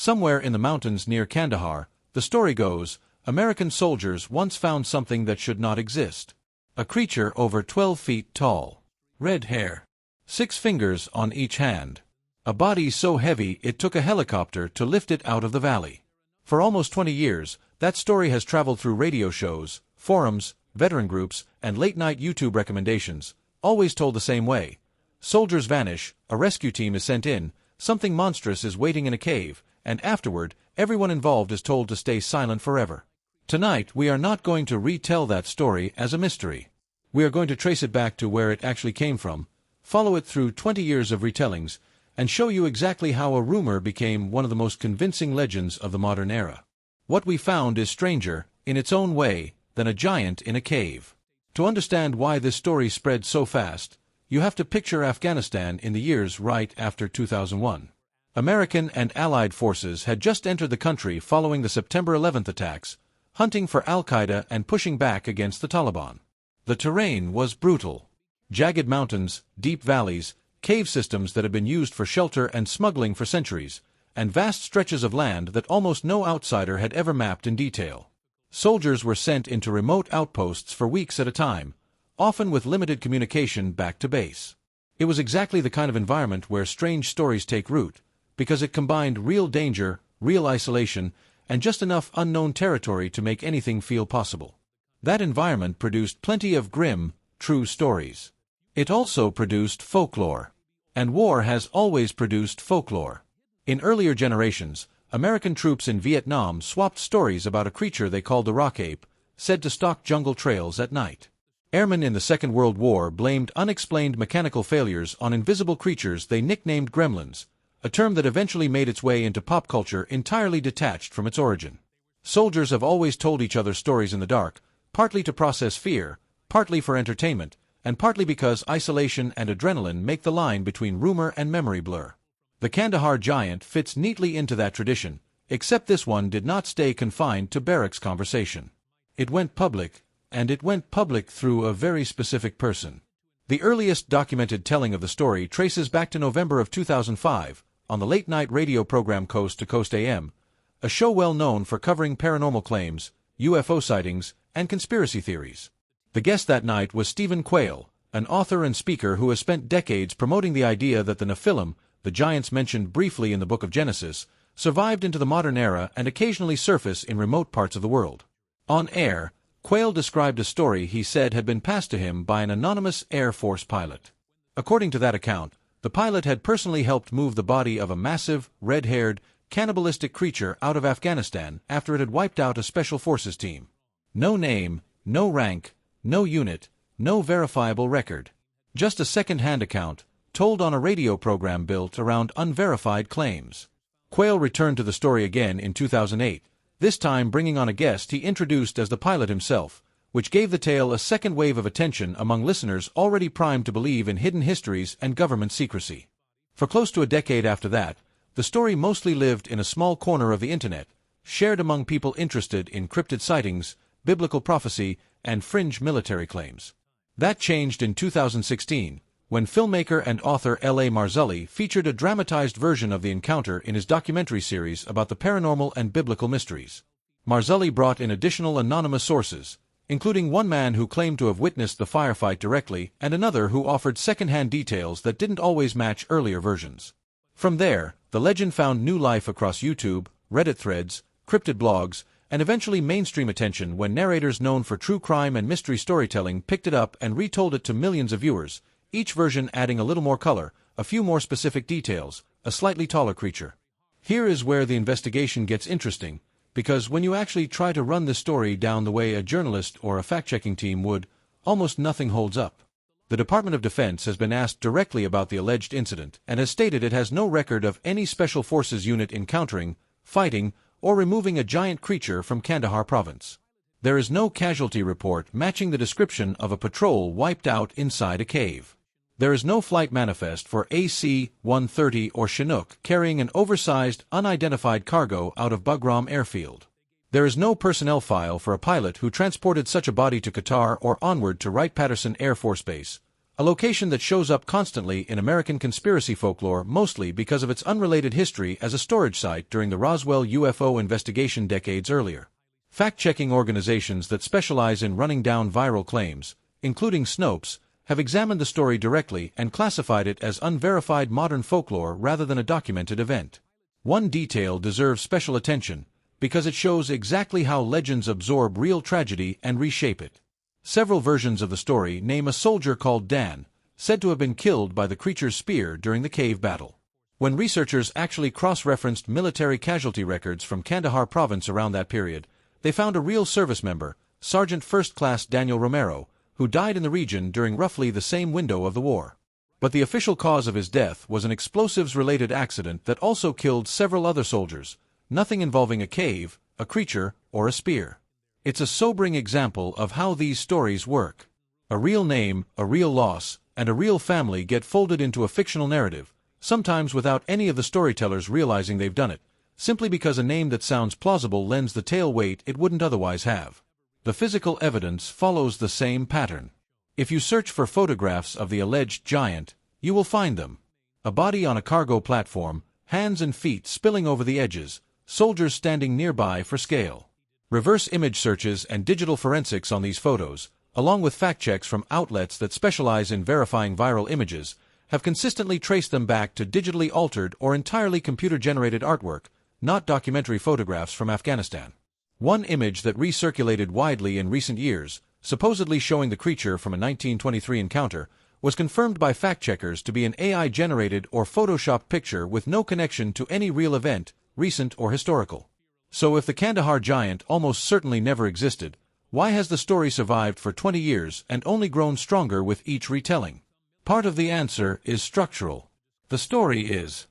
Somewhere in the mountains near Kandahar, the story goes, American soldiers once found something that should not exist. A creature over 12 feet tall. Red hair. 6 fingers on each hand. A body so heavy it took a helicopter to lift it out of the valley. For almost 20 years, that story has traveled through radio shows, forums, veteran groups, and late-night YouTube recommendations, always told the same way. Soldiers vanish, a rescue team is sent in, something monstrous is waiting in a cave, and afterward, everyone involved is told to stay silent forever. Tonight, we are not going to retell that story as a mystery. We are going to trace it back to where it actually came from, follow it through 20 years of retellings, and show you exactly how a rumor became one of the most convincing legends of the modern era. What we found is stranger, in its own way, than a giant in a cave. To understand why this story spread so fast, you have to picture Afghanistan in the years right after 2001. American and Allied forces had just entered the country following the September 11th attacks, hunting for al-Qaeda and pushing back against the Taliban. The terrain was brutal. Jagged mountains, deep valleys, cave systems that had been used for shelter and smuggling for centuries, and vast stretches of land that almost no outsider had ever mapped in detail. Soldiers were sent into remote outposts for weeks at a time, often with limited communication back to base. It was exactly the kind of environment where strange stories take root, because it combined real danger, real isolation, and just enough unknown territory to make anything feel possible. That environment produced plenty of grim, true stories. It also produced folklore. And war has always produced folklore. In earlier generations, American troops in Vietnam swapped stories about a creature they called the rock ape, said to stalk jungle trails at night. Airmen in the Second World War blamed unexplained mechanical failures on invisible creatures they nicknamed gremlins, a term that eventually made its way into pop culture entirely detached from its origin. Soldiers have always told each other stories in the dark, partly to process fear, partly for entertainment, and partly because isolation and adrenaline make the line between rumor and memory blur. The Kandahar Giant fits neatly into that tradition, except this one did not stay confined to barracks conversation. It went public, and it went public through a very specific person. The earliest documented telling of the story traces back to November of 2005, on the late-night radio program Coast to Coast AM, a show well known for covering paranormal claims, UFO sightings, and conspiracy theories. The guest that night was Stephen Quayle, an author and speaker who has spent decades promoting the idea that the Nephilim, the giants mentioned briefly in the book of Genesis, survived into the modern era and occasionally surface in remote parts of the world. On air, Quayle described a story he said had been passed to him by an anonymous Air Force pilot. According to that account, the pilot had personally helped move the body of a massive, red-haired, cannibalistic creature out of Afghanistan after it had wiped out a special forces team. No name, no rank, no unit, no verifiable record. Just a second-hand account, told on a radio program built around unverified claims. Quayle returned to the story again in 2008, this time bringing on a guest he introduced as the pilot himself, which gave the tale a second wave of attention among listeners already primed to believe in hidden histories and government secrecy. For close to a decade after that, the story mostly lived in a small corner of the internet, shared among people interested in cryptid sightings, biblical prophecy, and fringe military claims. That changed in 2016, when filmmaker and author L.A. Marzulli featured a dramatized version of the encounter in his documentary series about the paranormal and biblical mysteries. Marzulli brought in additional anonymous sources, including one man who claimed to have witnessed the firefight directly and another who offered second-hand details that didn't always match earlier versions. From there, the legend found new life across YouTube, Reddit threads, cryptid blogs, and eventually mainstream attention when narrators known for true crime and mystery storytelling picked it up and retold it to millions of viewers, each version adding a little more color, a few more specific details, a slightly taller creature. Here is where the investigation gets interesting, because when you actually try to run the story down the way a journalist or a fact-checking team would, almost nothing holds up. The Department of Defense has been asked directly about the alleged incident and has stated it has no record of any special forces unit encountering, fighting, or removing a giant creature from Kandahar province. There is no casualty report matching the description of a patrol wiped out inside a cave. There is no flight manifest for AC-130 or Chinook carrying an oversized, unidentified cargo out of Bagram airfield. There is no personnel file for a pilot who transported such a body to Qatar or onward to Wright-Patterson Air Force Base, a location that shows up constantly in American conspiracy folklore mostly because of its unrelated history as a storage site during the Roswell UFO investigation decades earlier. Fact-checking organizations that specialize in running down viral claims, including Snopes, have examined the story directly and classified it as unverified modern folklore rather than a documented event. One detail deserves special attention because it shows exactly how legends absorb real tragedy and reshape it. Several versions of the story name a soldier called Dan, said to have been killed by the creature's spear during the cave battle. When researchers actually cross-referenced military casualty records from Kandahar province around that period, they found a real service member, Sergeant First Class Daniel Romero, who died in the region during roughly the same window of the war. But the official cause of his death was an explosives-related accident that also killed several other soldiers, nothing involving a cave, a creature, or a spear. It's a sobering example of how these stories work. A real name, a real loss, and a real family get folded into a fictional narrative, sometimes without any of the storytellers realizing they've done it, simply because a name that sounds plausible lends the tale weight it wouldn't otherwise have. The physical evidence follows the same pattern. If you search for photographs of the alleged giant, you will find them. A body on a cargo platform, hands and feet spilling over the edges, soldiers standing nearby for scale. Reverse image searches and digital forensics on these photos, along with fact checks from outlets that specialize in verifying viral images, have consistently traced them back to digitally altered or entirely computer-generated artwork, not documentary photographs from Afghanistan. One image that recirculated widely in recent years, supposedly showing the creature from a 1923 encounter, was confirmed by fact-checkers to be an AI-generated or photoshopped picture with no connection to any real event, recent or historical. So if the Kandahar Giant almost certainly never existed, why has the story survived for 20 years and only grown stronger with each retelling? Part of the answer is structural. The story is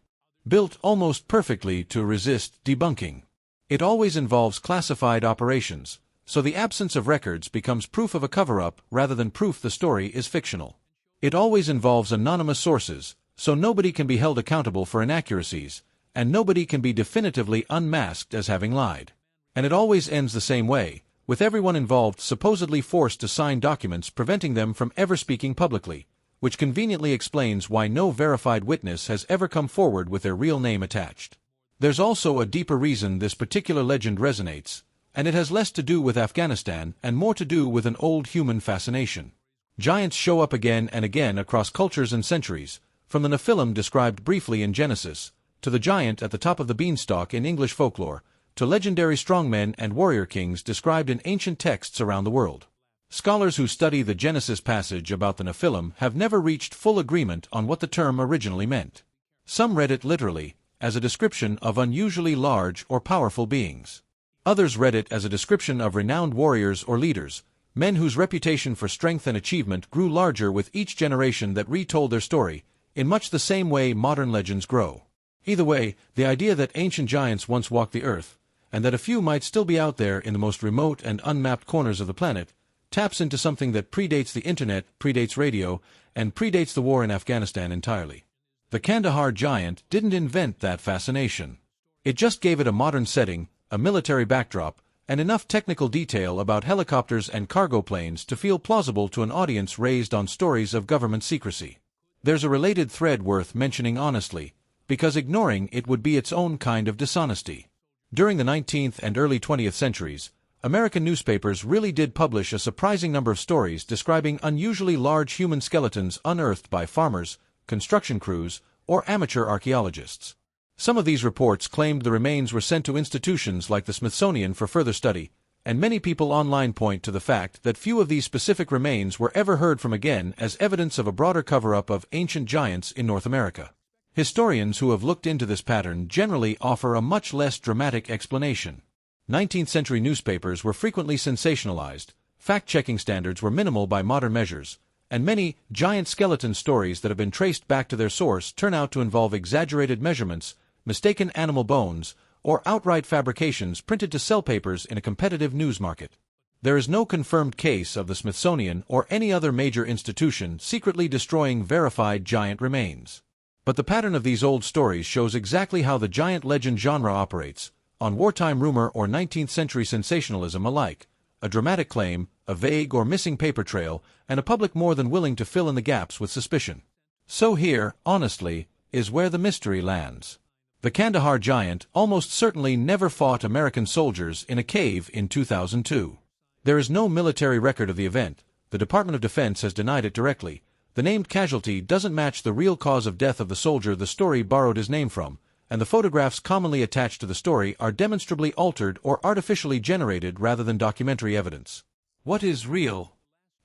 built almost perfectly to resist debunking. It always involves classified operations, so the absence of records becomes proof of a cover-up rather than proof the story is fictional. It always involves anonymous sources, so nobody can be held accountable for inaccuracies, and nobody can be definitively unmasked as having lied. And it always ends the same way, with everyone involved supposedly forced to sign documents preventing them from ever speaking publicly, which conveniently explains why no verified witness has ever come forward with their real name attached. There's also a deeper reason this particular legend resonates, and it has less to do with Afghanistan and more to do with an old human fascination. Giants show up again and again across cultures and centuries, from the Nephilim described briefly in Genesis, to the giant at the top of the beanstalk in English folklore, to legendary strongmen and warrior kings described in ancient texts around the world. Scholars who study the Genesis passage about the Nephilim have never reached full agreement on what the term originally meant. Some read it literally, as a description of unusually large or powerful beings. Others read it as a description of renowned warriors or leaders, men whose reputation for strength and achievement grew larger with each generation that retold their story, in much the same way modern legends grow. Either way, the idea that ancient giants once walked the earth, and that a few might still be out there in the most remote and unmapped corners of the planet, taps into something that predates the internet, predates radio, and predates the war in Afghanistan entirely. The Kandahar Giant didn't invent that fascination. It just gave it a modern setting, a military backdrop, and enough technical detail about helicopters and cargo planes to feel plausible to an audience raised on stories of government secrecy. There's a related thread worth mentioning honestly, because ignoring it would be its own kind of dishonesty. During the 19th and early 20th centuries, American newspapers really did publish a surprising number of stories describing unusually large human skeletons unearthed by farmers, construction crews, or amateur archaeologists. Some of these reports claimed the remains were sent to institutions like the Smithsonian for further study, and many people online point to the fact that few of these specific remains were ever heard from again as evidence of a broader cover-up of ancient giants in North America. Historians who have looked into this pattern generally offer a much less dramatic explanation. 19th-century newspapers were frequently sensationalized, fact-checking standards were minimal by modern measures, and many giant skeleton stories that have been traced back to their source turn out to involve exaggerated measurements, mistaken animal bones, or outright fabrications printed to sell papers in a competitive news market. There is no confirmed case of the Smithsonian or any other major institution secretly destroying verified giant remains. But the pattern of these old stories shows exactly how the giant legend genre operates, on wartime rumor or 19th-century sensationalism alike. A dramatic claim, a vague or missing paper trail, and a public more than willing to fill in the gaps with suspicion. So here, honestly, is where the mystery lands. The Kandahar Giant almost certainly never fought American soldiers in a cave in 2002. There is no military record of the event. The Department of Defense has denied it directly. The named casualty doesn't match the real cause of death of the soldier the story borrowed his name from, and the photographs commonly attached to the story are demonstrably altered or artificially generated rather than documentary evidence. What is real,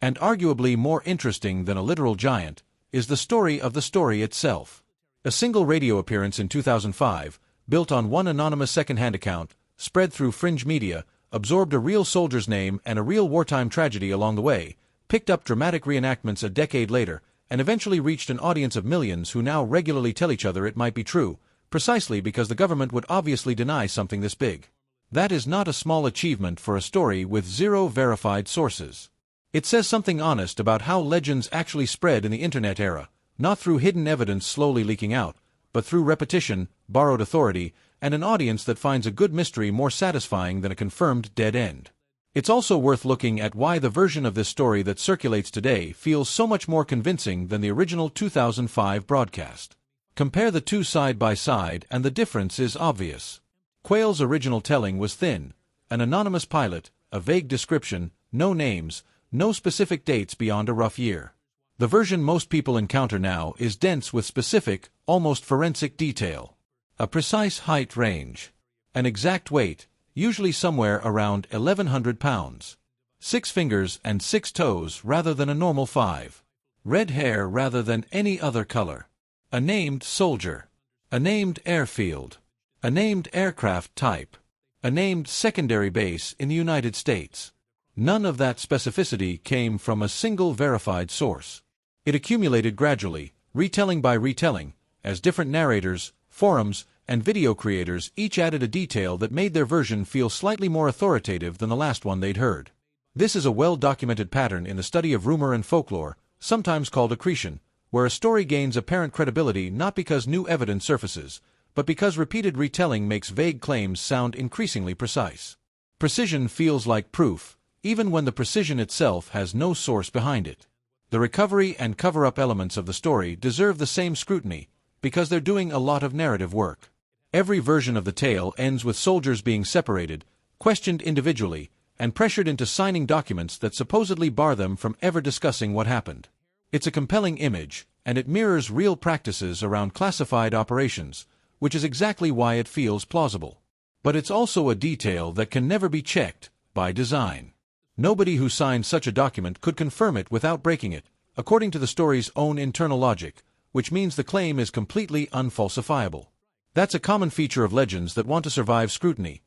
and arguably more interesting than a literal giant, is the story of the story itself. A single radio appearance in 2005, built on one anonymous second-hand account, spread through fringe media, absorbed a real soldier's name and a real wartime tragedy along the way, picked up dramatic reenactments a decade later, and eventually reached an audience of millions who now regularly tell each other it might be true, precisely because the government would obviously deny something this big. That is not a small achievement for a story with zero verified sources. It says something honest about how legends actually spread in the internet era, not through hidden evidence slowly leaking out, but through repetition, borrowed authority, and an audience that finds a good mystery more satisfying than a confirmed dead end. It's also worth looking at why the version of this story that circulates today feels so much more convincing than the original 2005 broadcast. Compare the two side by side and the difference is obvious. Quayle's original telling was thin, an anonymous pilot, a vague description, no names, no specific dates beyond a rough year. The version most people encounter now is dense with specific, almost forensic detail. A precise height range. An exact weight, usually somewhere around 1,100 pounds. 6 fingers and 6 toes rather than a normal 5. Red hair rather than any other color. A named soldier. A named airfield. A named aircraft type. A named secondary base in the United States. None of that specificity came from a single verified source. It accumulated gradually, retelling by retelling, as different narrators, forums, and video creators each added a detail that made their version feel slightly more authoritative than the last one they'd heard. This is a well-documented pattern in the study of rumor and folklore, sometimes called accretion, where a story gains apparent credibility not because new evidence surfaces, but because repeated retelling makes vague claims sound increasingly precise. Precision feels like proof, even when the precision itself has no source behind it. The recovery and cover-up elements of the story deserve the same scrutiny, because they're doing a lot of narrative work. Every version of the tale ends with soldiers being separated, questioned individually, and pressured into signing documents that supposedly bar them from ever discussing what happened. It's a compelling image, and it mirrors real practices around classified operations, which is exactly why it feels plausible. But it's also a detail that can never be checked, by design. Nobody who signed such a document could confirm it without breaking it, according to the story's own internal logic, which means the claim is completely unfalsifiable. That's a common feature of legends that want to survive scrutiny.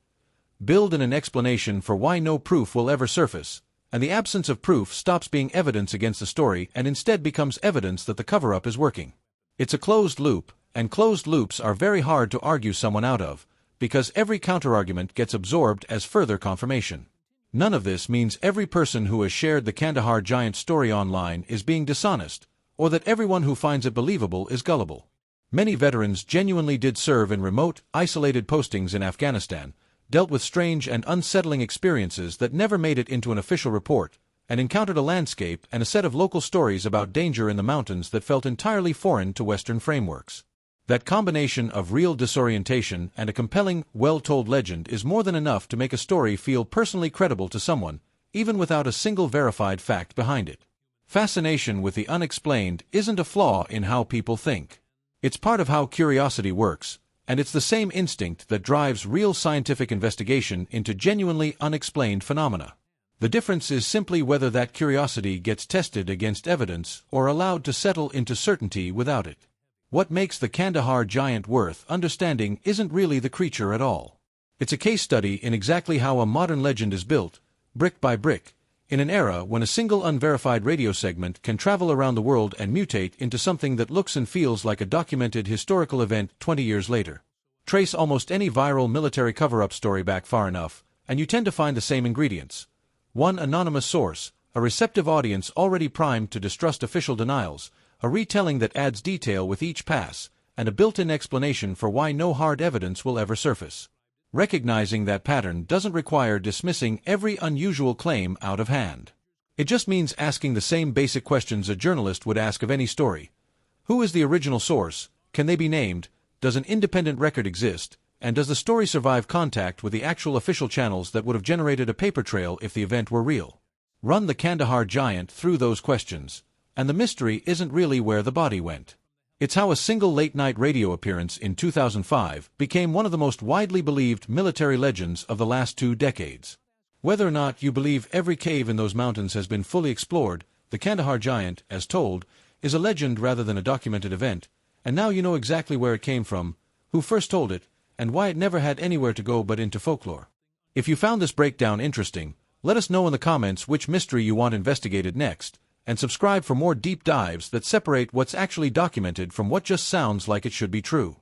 Build in an explanation for why no proof will ever surface, and the absence of proof stops being evidence against the story and instead becomes evidence that the cover-up is working. It's a closed loop, and closed loops are very hard to argue someone out of, because every counterargument gets absorbed as further confirmation. None of this means every person who has shared the Kandahar Giant story online is being dishonest, or that everyone who finds it believable is gullible. Many veterans genuinely did serve in remote, isolated postings in Afghanistan, dealt with strange and unsettling experiences that never made it into an official report, and encountered a landscape and a set of local stories about danger in the mountains that felt entirely foreign to Western frameworks. That combination of real disorientation and a compelling, well-told legend is more than enough to make a story feel personally credible to someone, even without a single verified fact behind it. Fascination with the unexplained isn't a flaw in how people think. It's part of how curiosity works, and it's the same instinct that drives real scientific investigation into genuinely unexplained phenomena. The difference is simply whether that curiosity gets tested against evidence or allowed to settle into certainty without it. What makes the Kandahar Giant worth understanding isn't really the creature at all. It's a case study in exactly how a modern legend is built, brick by brick, in an era when a single unverified radio segment can travel around the world and mutate into something that looks and feels like a documented historical event 20 years later. Trace almost any viral military cover-up story back far enough, and you tend to find the same ingredients. One anonymous source, a receptive audience already primed to distrust official denials, a retelling that adds detail with each pass, and a built-in explanation for why no hard evidence will ever surface. Recognizing that pattern doesn't require dismissing every unusual claim out of hand. It just means asking the same basic questions a journalist would ask of any story. Who is the original source? Can they be named? Does an independent record exist? And does the story survive contact with the actual official channels that would have generated a paper trail if the event were real? Run the Kandahar Giant through those questions, and the mystery isn't really where the body went. It's how a single late-night radio appearance in 2005 became one of the most widely believed military legends of the last 2 decades. Whether or not you believe every cave in those mountains has been fully explored, the Kandahar Giant, as told, is a legend rather than a documented event, and now you know exactly where it came from, who first told it, and why it never had anywhere to go but into folklore. If you found this breakdown interesting, let us know in the comments which mystery you want investigated next, and subscribe for more deep dives that separate what's actually documented from what just sounds like it should be true.